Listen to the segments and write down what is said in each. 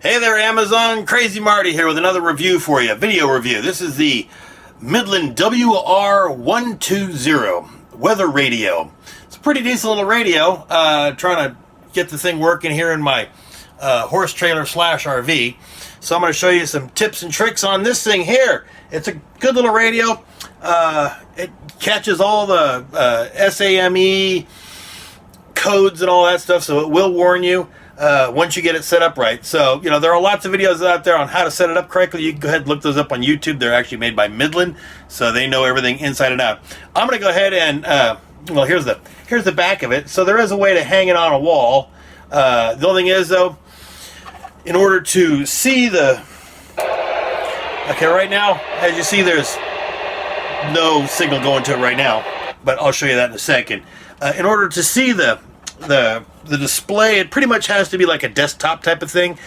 Hey there, Amazon. Crazy Marty here with another review for you, video review. This is the Midland WR120 weather radio. It's a pretty decent little radio. Trying to get the thing working here in my horse trailer slash RV. So I'm going to show you some tips and tricks on this thing here. It's a good little radio. It catches all the S.A.M.E. codes and all that stuff, so it will warn you once you get it set up right. So, you know, there are lots of videos out there on how to set it up correctly. You can go ahead and look those up on YouTube. They're actually made by Midland, so they know everything inside and out. I'm going to go ahead and, well, here's the back of it. So there is a way to hang it on a wall. The only thing is, though, in order to see the... Okay, right now, as you see, there's no signal going to it right now, but I'll show you that in a second. In order to see the display, it pretty much has to be like a desktop type of thing.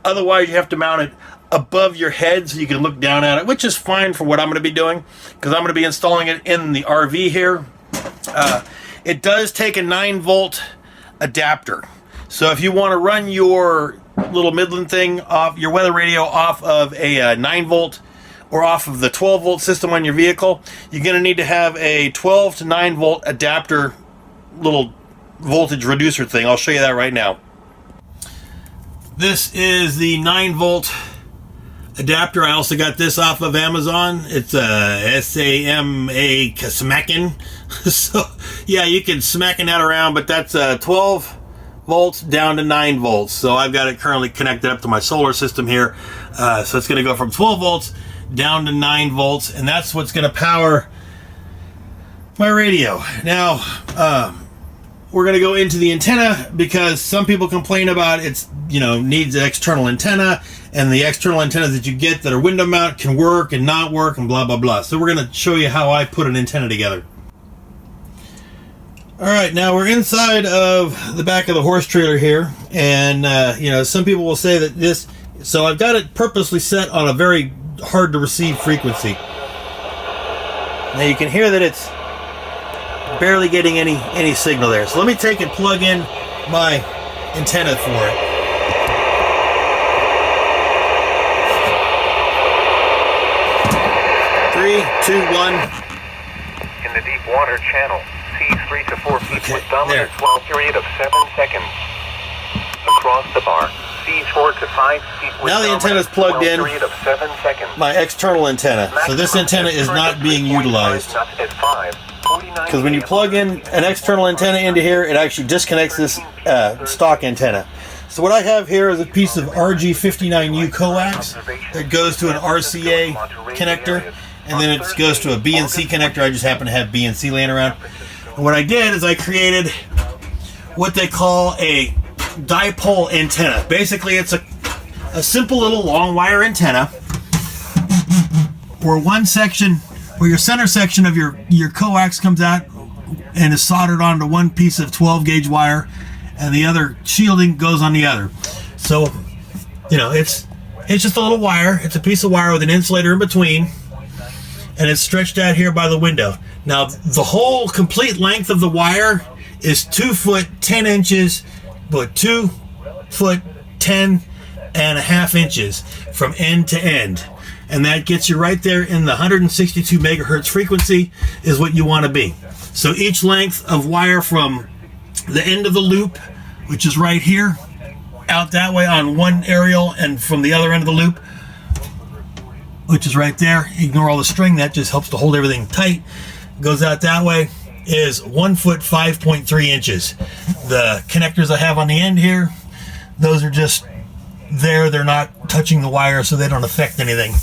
Otherwise, you have to mount it above your head so you can look down at it, which is fine for what I'm going to be doing, because I'm going to be installing it in the RV here. It does take a 9-volt adapter. So if you want to run your little Midland thing off, your weather radio off of a 9-volt or off of the 12-volt system on your vehicle, you're going to need to have a 12 to 9-volt adapter little voltage reducer thing. I'll show you that right now. This is the 9-volt adapter. I also got this off of Amazon. It's a S.A.M.E. smacking. So yeah, you can smacking that around, but that's 12 volts down to 9 volts. So I've got it currently connected up to my solar system here. So it's going to go from 12 volts down to 9 volts, and that's what's going to power my radio. Now, we're going to go into the antenna, because some people complain about it's, you know, needs an external antenna, and the external antennas that you get that are window mount can work and not work and blah blah blah. So we're going to show you how I put an antenna together. Alright, now we're inside of the back of the horse trailer here, and you know, some people will say that this, so I've got it purposely set on a very hard to receive frequency. Now you can hear that it's barely getting any signal there. So let me take and plug in my antenna for it. Three, two, one. In the deep water channel, seas 3 to 4 feet Okay, with dominant there. swell period of 7 seconds. Across the bar, seas 4 to 5 feet with Now the dominant antenna's plugged swell in. period of 7 seconds. My external antenna. So this antenna is not being utilized, because when you plug in an external antenna into here, it actually disconnects this stock antenna. So what I have here is a piece of RG59U coax that goes to an RCA connector, and then it goes to a B and C connector. I just happen to have B and C laying around. And what I did is I created what they call a dipole antenna. Basically, it's a simple little long wire antenna where one section, where your center section of your coax comes out and is soldered onto one piece of 12 gauge wire, and the other shielding goes on the other. So, you know, it's just a little wire. It's a piece of wire with an insulator in between, and it's stretched out here by the window. Now, the whole complete length of the wire is 2 foot 10 inches, but 2 foot 10.5 inches from end to end. And that gets you right there in the 162 megahertz frequency is what you want to be. So each length of wire from the end of the loop, which is right here, out that way on one aerial, and from the other end of the loop, which is right there, ignore all the string, that just helps to hold everything tight, goes out that way, is 1 foot 5.3 inches. The connectors I have on the end here, those are just there, they're not touching the wire, so they don't affect anything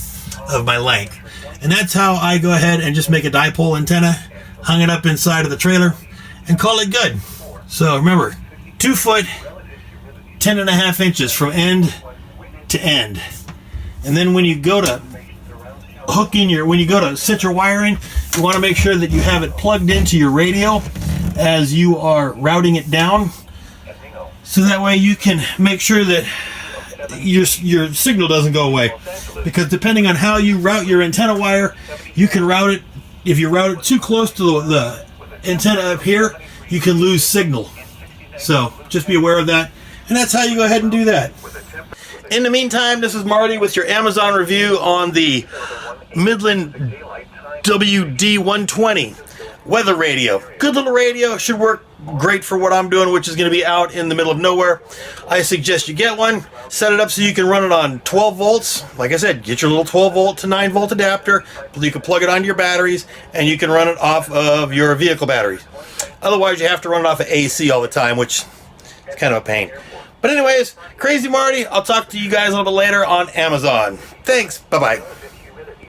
of my length. And that's how I go ahead and just make a dipole antenna, hung it up inside of the trailer, and call it good. So remember, 2 foot 10.5 inches from end to end. And then when you go to when you go to set your wiring, you want to make sure that you have it plugged into your radio as you are routing it down, so that way you can make sure that your signal doesn't go away. Because depending on how you route your antenna wire, you can route it, if you route it too close to the antenna up here, you can lose signal. So just be aware of that, and that's how you go ahead and do that. In the meantime, this is Marty with your Amazon review on the Midland WD120 weather radio. Good little radio, should work great for what I'm doing, which is going to be out in the middle of nowhere. I suggest you get one, set it up so you can run it on 12 volts. Like I said, get your little 12 volt to 9 volt adapter. You can plug it onto your batteries and you can run it off of your vehicle batteries. Otherwise, you have to run it off of AC all the time, which is kind of a pain. But anyways, Crazy Marty, I'll talk to you guys a little bit later on Amazon. Thanks, bye-bye.